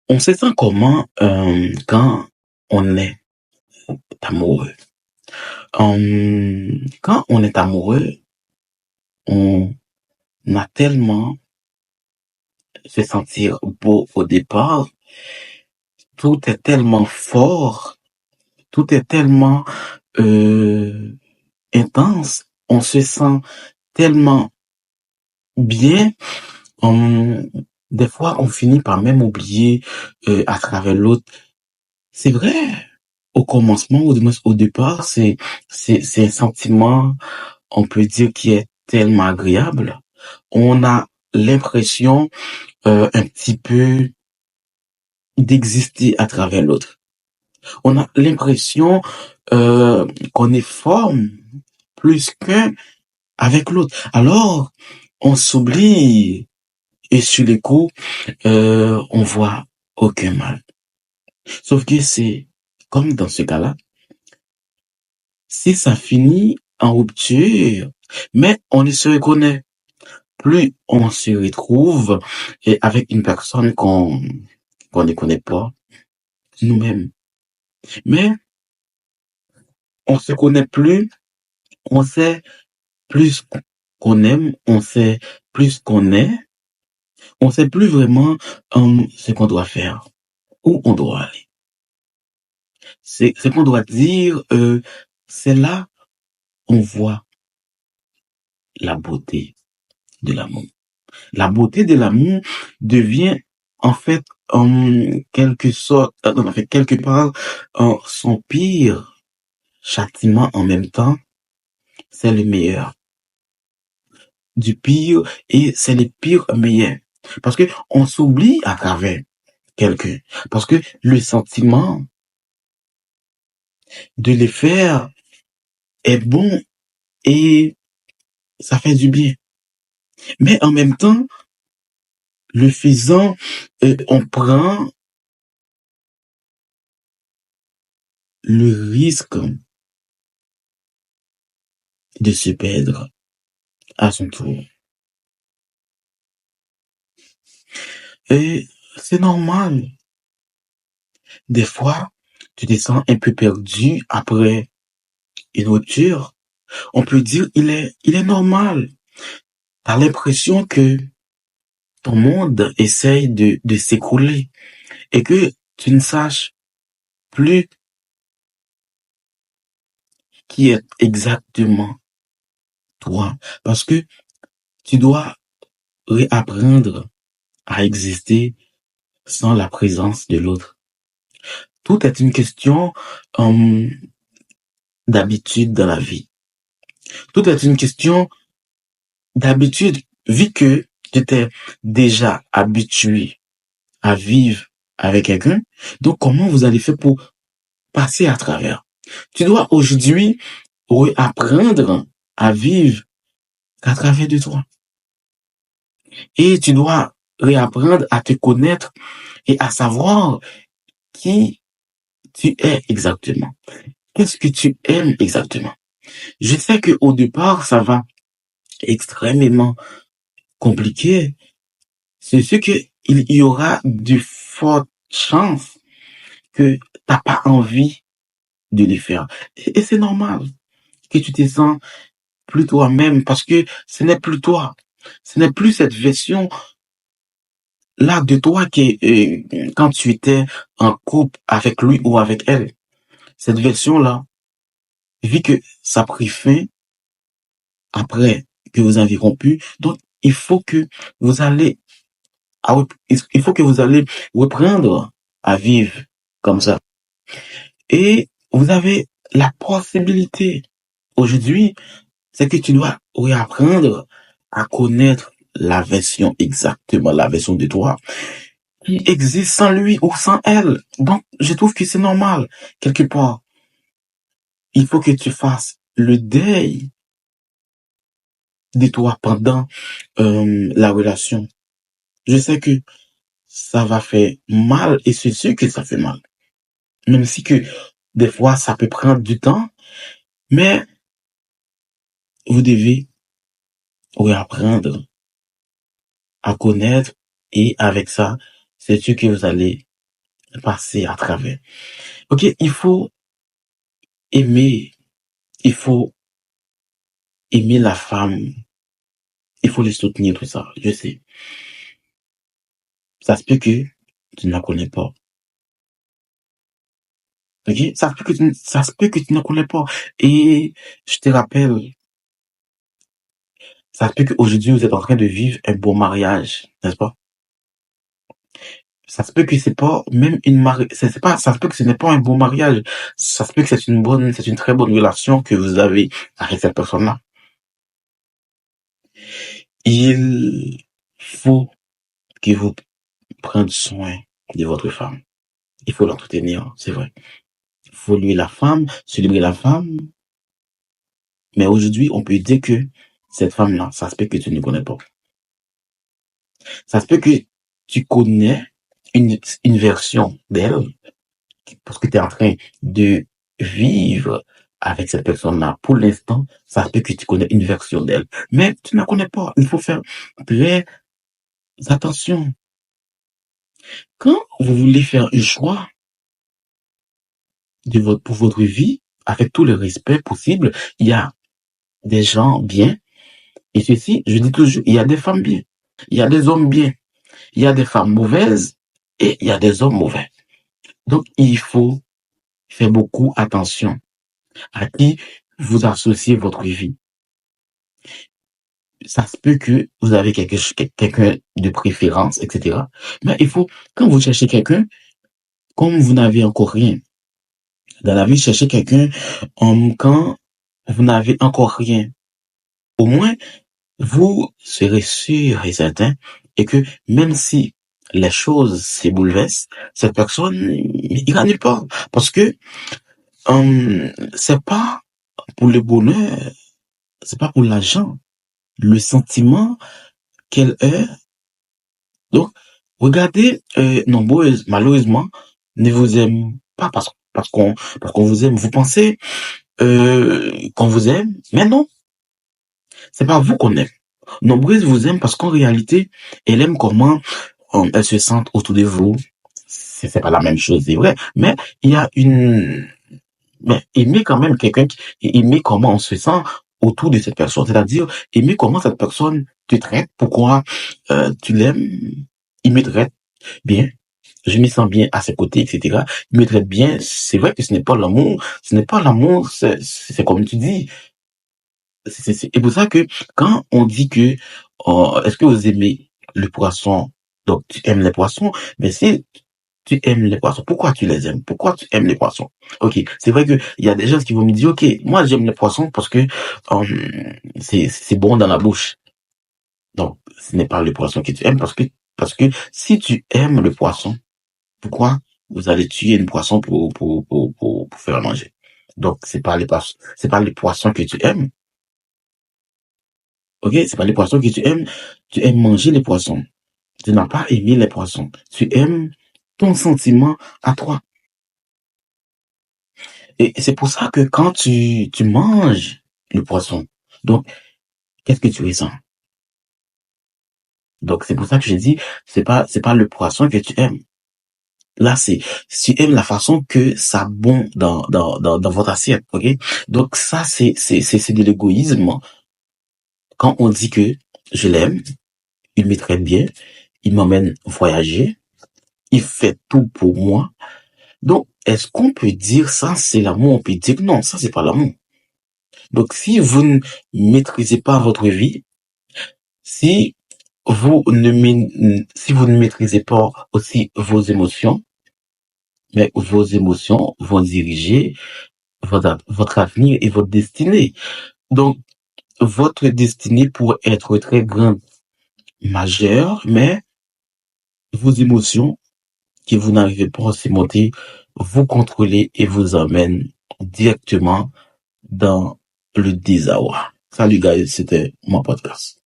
On se sent comment quand on est amoureux? Quand on est amoureux, on a tellement se sentir beau au départ, tout est tellement fort, tout est tellement euh, intense, on se sent tellement bien. hum, des fois, on finit par même oublier à travers l'autre. C'est vrai, au commencement, ou du moins au départ, c'est un sentiment, on peut dire, qui est tellement agréable. On a l'impression un petit peu d'exister à travers l'autre. On a l'impression qu'on est forme plus qu'un avec l'autre. Alors, on s'oublie et sur les coups, on voit aucun mal. Sauf que c'est comme dans ce cas-là, si ça finit en rupture, mais on ne se reconnaît plus, on se retrouve et avec une personne qu'on ne connaît pas nous-mêmes. Mais on se connaît plus, on sait plus qu'on aime, on sait plus qu'on est, on sait plus vraiment ce qu'on doit faire, où on doit aller. C'est ce qu'on doit dire, c'est là on voit la beauté de l'amour. La beauté de l'amour devient en fait en quelque sorte, en fait quelque part, son pire châtiment en même temps, c'est le meilleur du pire et c'est le pire meilleur. Parce que on s'oublie à travers quelqu'un. Parce que le sentiment de les faire est bon et ça fait du bien. Mais en même temps, le faisant, on prend le risque de se perdre à son tour. Et c'est normal. Des fois, tu te sens un peu perdu après une rupture. On peut dire il est normal. T'as l'impression que ton monde essaye de s'écrouler et que tu ne saches plus qui est exactement toi. Parce que tu dois réapprendre à exister sans la présence de l'autre. Tout est une question hum, d'habitude dans la vie. Tout est une question d'habitude, vu que tu t'es déjà habitué à vivre avec quelqu'un, donc comment vous allez faire pour passer à travers? Tu dois aujourd'hui apprendre à vivre à travers de toi. Et tu dois réapprendre à te connaître et à savoir qui tu es exactement. Qu'est-ce que tu aimes exactement? Je sais que au départ, ça va extrêmement compliqué. C'est ce que il y aura de fortes chances que t'as pas envie de les faire. Et c'est normal que tu te sens plus toi-même parce que ce n'est plus toi. Ce n'est plus cette version là de toi qui quand tu étais en couple avec lui ou avec elle. Cette version là, vu que ça a pris fin après que vous avez rompu, donc il faut que vous allez il faut que vous allez reprendre à vivre comme ça. Et vous avez la possibilité aujourd'hui, c'est que tu dois réapprendre à connaître la version exactement, la version de toi qui existe sans lui ou sans elle. Donc, je trouve que c'est normal, quelque part. Il faut que tu fasses le deuil de toi pendant la relation. Je sais que ça va faire mal et c'est sûr que ça fait mal. Même si que des fois ça peut prendre du temps, mais vous devez réapprendre à connaître et avec ça, c'est sûr que vous allez passer à travers. Ok, il faut aimer, il faut aimer la femme, il faut les soutenir, tout ça, je sais. Ça se peut que tu ne la connais pas. Ok, ça se peut que tu ne la connais pas. Et je te rappelle, ça se peut qu'aujourd'hui vous êtes en train de vivre un beau mariage, n'est-ce pas? Ça se peut que c'est pas même c'est pas, ça se peut que ce n'est pas un bon mariage. Ça se peut que c'est une très bonne relation que vous avez avec cette personne-là. Il faut que vous preniez soin de votre femme. Il faut l'entretenir, c'est vrai. Il faut lui la femme, célébrer la femme. Mais aujourd'hui, on peut dire que cette femme-là, ça se peut que tu ne connais pas. Ça se peut que tu connais une version d'elle parce que tu es en train de vivre avec cette personne-là. Pour l'instant, ça se peut que tu connais une version d'elle. Mais tu ne la connais pas. Il faut faire très attention. Quand vous voulez faire un choix pour votre vie, avec tout le respect possible, il y a des gens bien. Et ceci, je dis toujours, il y a des femmes bien. Il y a des hommes bien. Il y a des femmes mauvaises et il y a des hommes mauvais. Donc, il faut faire beaucoup attention à qui vous associez votre vie. Ça se peut que vous avez quelqu'un de préférence, etc. Mais il faut, quand vous cherchez quelqu'un, comme vous n'avez encore rien dans la vie, cherchez quelqu'un quand vous n'avez encore rien. Au moins, vous serez sûr et certain et que même si les choses se bouleversent, cette personne ira nulle part. Parce que c'est pas pour le bonheur, c'est pas pour l'argent, le sentiment qu'elle est. Donc, regardez, nombreuses, malheureusement, ne vous aiment pas parce qu'on vous aime. Vous pensez qu'on vous aime, mais non, c'est pas vous qu'on aime. Nombreuses vous aiment parce qu'en réalité, elle aime comment elles se sentent autour de vous. C'est pas la même chose, c'est vrai, mais il y a mais aimer quand même aimer comment on se sent autour de cette personne, c'est-à-dire aimer comment cette personne te traite, pourquoi tu l'aimes, il me traite bien, je me sens bien à ses côtés, etc. Il me traite bien, c'est vrai que ce n'est pas l'amour, c'est comme tu dis, c'est pour ça que quand on dit que est-ce que vous aimez le poisson, donc tu aimes les poissons, mais si tu aimes les poissons, pourquoi tu les aimes? Pourquoi tu aimes les poissons? Ok, c'est vrai que il y a des gens qui vont me dire, ok, moi j'aime les poissons parce que c'est bon dans la bouche. Donc, ce n'est pas le poisson que tu aimes parce que si tu aimes le poisson, pourquoi vous allez tuer une poisson pour faire manger? Donc, c'est pas les poissons que tu aimes. Ok, c'est pas les poissons que tu aimes. Tu aimes manger les poissons. Tu n'as pas aimé les poissons. Tu aimes ton sentiment à toi. Et c'est pour ça que quand tu manges le poisson, donc, qu'est-ce que tu ressens? Donc, c'est pour ça que je dis, c'est pas le poisson que tu aimes. Là, tu aimes la façon que ça bond dans votre assiette, ok? Donc, ça, c'est de l'égoïsme. Quand on dit que je l'aime, il me traite bien, il m'emmène voyager, il fait tout pour moi. Donc, est-ce qu'on peut dire ça, c'est l'amour? On peut dire que non, ça, c'est pas l'amour. Donc, si vous ne maîtrisez pas votre vie, si si vous ne maîtrisez pas aussi vos émotions, mais vos émotions vont diriger votre avenir et votre destinée. Donc, votre destinée pourrait être très grande, majeure, mais vos émotions que vous n'arrivez pas à surmonter vous contrôlez et vous emmènent directement dans le désarroi. Salut guys, c'était mon podcast.